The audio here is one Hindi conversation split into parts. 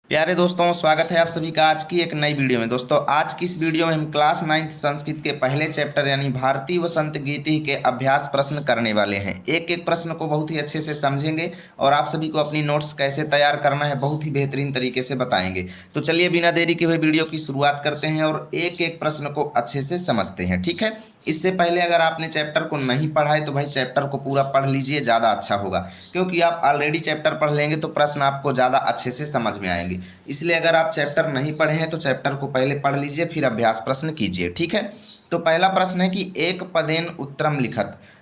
प्यारे दोस्तों, स्वागत है आप सभी का आज की एक नई वीडियो में। दोस्तों, आज की इस वीडियो में हम क्लास 9th संस्कृत के पहले चैप्टर यानी भारतीय वसंत गीति के अभ्यास प्रश्न करने वाले हैं। एक एक प्रश्न को बहुत ही अच्छे से समझेंगे और आप सभी को अपनी नोट्स कैसे तैयार करना है बहुत ही बेहतरीन तरीके से बताएंगे। तो चलिए बिना देरी के हुए वीडियो की शुरुआत करते हैं और एक एक प्रश्न को अच्छे से समझते हैं। ठीक है, इससे पहले अगर आपने चैप्टर को नहीं पढ़ा है तो भाई चैप्टर को पूरा पढ़ लीजिए, ज़्यादा अच्छा होगा, क्योंकि आप ऑलरेडी चैप्टर पढ़ लेंगे तो प्रश्न आपको ज़्यादा अच्छे से समझ में आएंगे। इसलिए अगर आप चैप्टर नहीं पढ़े हैं तो चैप्टर को पहले पढ़ लीजिए, फिर अभ्यास प्रश्न कीजिए। ठीक है, तो पहला प्रश्न है कि एक पदेन उत्तरम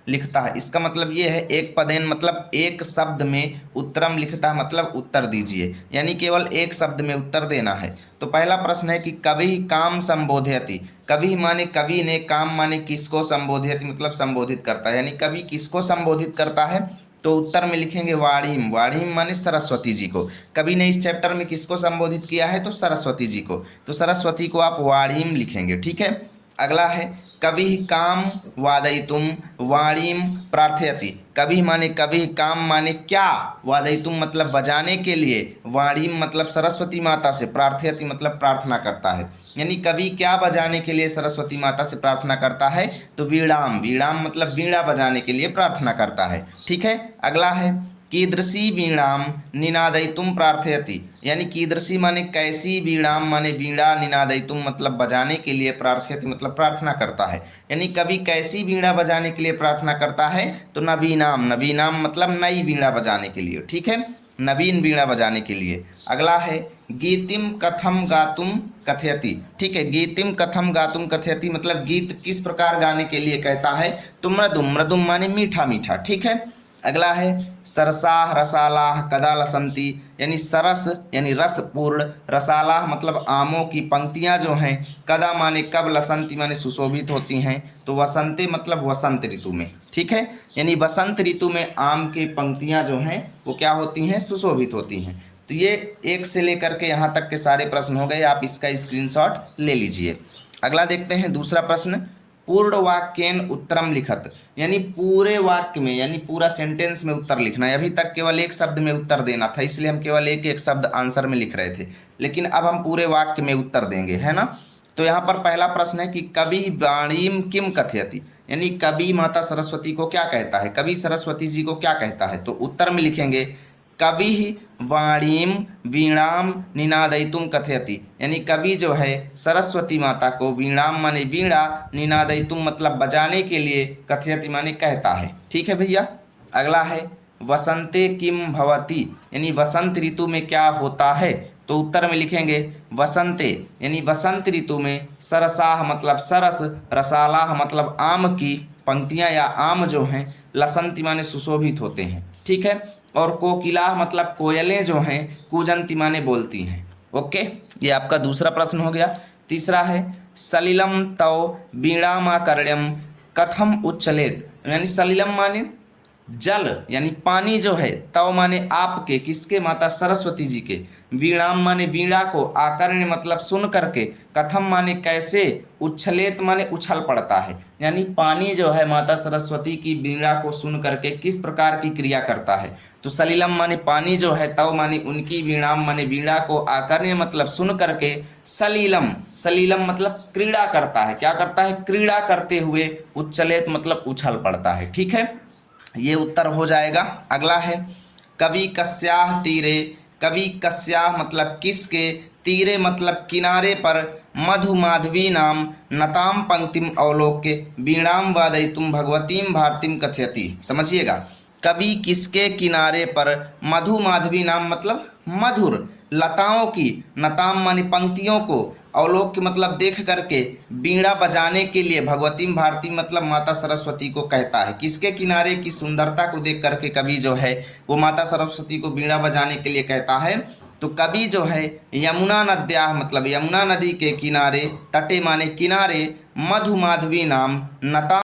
लिखता है। इसका मतलब ये है, एक पदेन मतलब एक शब्द में, उत्तरम लिखता है मतलब उत्तर दीजिए, यानी केवल एक शब्द में उत्तर देना है। तो पहला प्रश्न है कि कवि काम संबोधयति। कवि माने कवि ने, काम माने किसको, संबोधयति मतलब संबोधित करता है, यानी कवि किसको संबोधित करता है। तो उत्तर में लिखेंगे वाणीम। वाणीम माने सरस्वती जी को। कवि ने इस चैप्टर में किसको संबोधित किया है, तो सरस्वती जी को। तो सरस्वती को आप वाणीम लिखेंगे। ठीक है, अगला है कवि काम वादयितुम वाणीम प्रार्थयति। कवि माने कवि, काम माने क्या, वादयितुम मतलब बजाने के लिए, वाणीम मतलब सरस्वती माता से, प्रार्थयति मतलब प्रार्थना करता है। यानी कवि क्या बजाने के लिए सरस्वती माता से प्रार्थना करता है, तो वीणाम। वीणाम मतलब वीणा बजाने के लिए प्रार्थना करता है। ठीक है, अगला है कीदृशी वीणाम निनादयितुम प्रार्थयति। यानी कीदृशी माने कैसी, वीणाम माने वीणा, निनादयितुम मतलब बजाने के लिए, प्रार्थयति मतलब प्रार्थना करता है। यानी कवि कैसी वीणा बजाने के लिए प्रार्थना करता है, तो नवीनाम। नवीनाम मतलब नई वीणा बजाने के लिए। ठीक है, नवीन वीणा बजाने के लिए। अगला है गीतिम कथम गातुम कथयति। ठीक है, गीतिम कथम गातुम कथयति मतलब गीत किस प्रकार गाने के लिए कहता है, तो मृदुम। मृदुम माने मीठा मीठा। ठीक है, अगला है सरसाह रसालाह कदा लसंती। यानी सरस यानी रसपूर्ण, रसालाह मतलब आमों की पंक्तियां जो हैं, कदा माने कब, लसंती माने सुशोभित होती हैं, तो वसंते मतलब वसंत ऋतु में। ठीक है, यानी वसंत ऋतु में आम की पंक्तियां जो हैं वो क्या होती हैं, सुशोभित होती हैं। तो ये एक से लेकर के यहाँ तक के सारे प्रश्न हो गए, आप इसका स्क्रीनशॉट ले लीजिए। अगला देखते हैं दूसरा प्रश्न, पूर्ण वाक्यन उत्तरम लिखत। यानी पूरे वाक्य में, यानी पूरा सेंटेंस में उत्तर लिखना है। अभी तक केवल एक शब्द में उत्तर देना था, इसलिए हम केवल एक एक शब्द आंसर में लिख रहे थे, लेकिन अब हम पूरे वाक्य में उत्तर देंगे, है ना। तो यहाँ पर पहला प्रश्न है कि कवि वाणीम किम कथयति। यानी कवि माता सरस्वती को क्या कहता है, कवि सरस्वती जी को क्या कहता है। तो उत्तर में लिखेंगे कवि वाणीम वीणाम निनादयितुम कथयति। यानी कवि जो है सरस्वती माता को वीणाम माने वीणा, निनादयितुम मतलब बजाने के लिए, कथयति माने कहता है। ठीक है भैया, अगला है वसंते किम भवति। यानी वसंत ऋतु में क्या होता है। तो उत्तर में लिखेंगे वसंते यानी वसंत ऋतु में, सरसाह मतलब सरस, रसालाह मतलब आम की पंक्तियां या आम जो हैं, लसंती माने सुशोभित होते हैं। ठीक है, और कोकिला मतलब कोयलें जो हैं, कूजंती माने बोलती हैं। ओके, ये आपका दूसरा प्रश्न हो गया। तीसरा है सलिलम तव वीणामाकर्ण्यम कथम उच्चलेत। यानी सलिलम माने जल यानी पानी जो है, तव माने आपके, किसके, माता सरस्वती जी के, वीणाम माने वीणा को, आकर्ण्य मतलब सुन करके, कथम माने कैसे, उच्छलेत माने उछल पड़ता है। यानी पानी जो है माता सरस्वती की वीणा को सुन करके किस प्रकार की क्रिया करता है। तो सलिलम माने पानी जो है, तव माने उनकी, वीणाम माने वीणा को, आकर्ण्य मतलब सुन करके, सलीलम। सलीलम मतलब क्रीड़ा करता है, क्या करता है, क्रीड़ा करते हुए, उच्छलेत मतलब उछल पड़ता है। ठीक है, ये उत्तर हो जाएगा। अगला है कवि कस्याह तीरे। कवि कस्याह मतलब किसके, तीरे मतलब किनारे पर, मधु माधवी नाम नताम पंक्तिम अवलोक्य वीणाम वादयितुम भगवतीम भारतीम कथयति। समझिएगा, कवि किसके किनारे पर, मधु माधवी नाम मतलब मधुर लताओं की, नताम मानी पंक्तियों को, अवलोक मतलब देख करके, बीड़ा बजाने के लिए, भगवती भारती मतलब माता सरस्वती को कहता है। किसके किनारे की सुंदरता को देख करके कवि जो है वो माता सरस्वती को बीड़ा बजाने के लिए कहता है। तो कवि जो है यमुना नद्या मतलब यमुना नदी के किनारे, तटे माने किनारे, मधु माधवी नाम नता